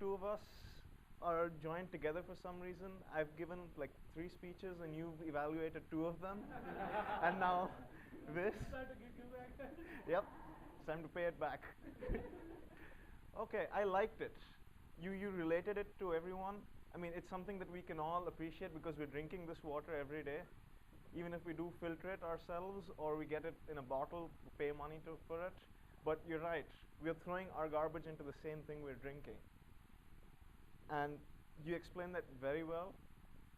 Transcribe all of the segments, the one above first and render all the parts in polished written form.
two of us are joined together for some reason. I've given like 3 speeches and you've evaluated 2 of them. And now this. It's time to give back. Yep, it's time to pay it back. Okay, I liked it. You related it to everyone. I mean, it's something that we can all appreciate because we're drinking this water every day. Even if we do filter it ourselves or we get it in a bottle, pay money for it. But you're right, we're throwing our garbage into the same thing we're drinking. And you explained that very well.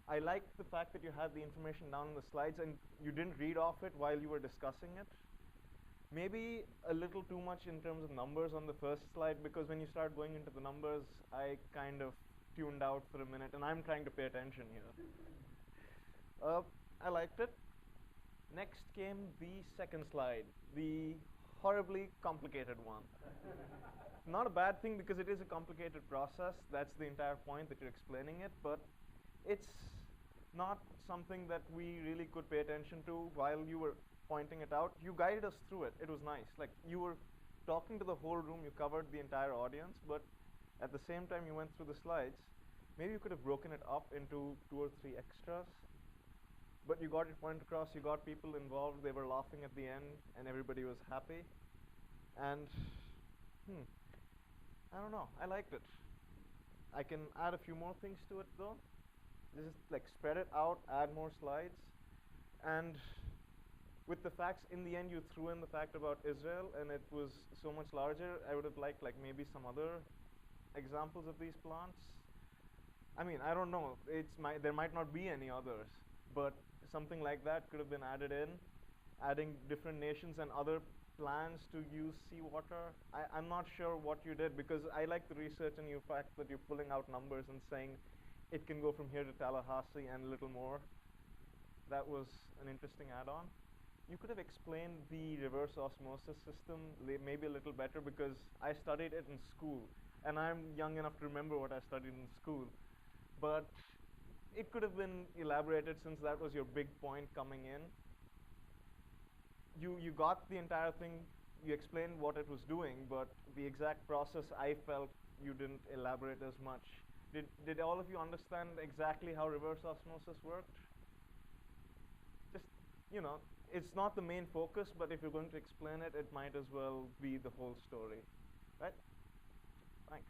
I liked the fact that you had the information down in the slides and you didn't read off it while you were discussing it. Maybe a little too much in terms of numbers on the first slide, because when you start going into the numbers, I kind of tuned out for a minute, and I'm trying to pay attention here. I liked it. Next came the second slide, the horribly complicated one. Not a bad thing because it is a complicated process. That's the entire point that you're explaining it, but it's not something that we really could pay attention to while you were pointing it out. You guided us through it. It was nice. Like, you were talking to the whole room, you covered the entire audience, but at the same time you went through the slides. Maybe you could have broken it up into 2 or 3 extras, but you got your point across, you got people involved, they were laughing at the end, and everybody was happy. And, I don't know, I liked it. I can add a few more things to it though. Just like spread it out, add more slides, and with the facts, in the end you threw in the fact about Israel and it was so much larger. I would have liked like maybe some other examples of these plants. I mean, I don't know, there might not be any others, but something like that could have been added in, adding different nations and other plans to use seawater. I'm not sure what you did, because I like the research and the fact that you're pulling out numbers and saying it can go from here to Tallahassee and a little more. That was an interesting add-on. You could have explained the reverse osmosis system maybe a little better, because I studied it in school and I'm young enough to remember what I studied in school. But it could have been elaborated, since that was your big point coming in. You got the entire thing, you explained what it was doing, but the exact process, I felt you didn't elaborate as much. Did all of you understand exactly how reverse osmosis worked? Just, it's not the main focus, but if you're going to explain it, it might as well be the whole story, right? Thanks.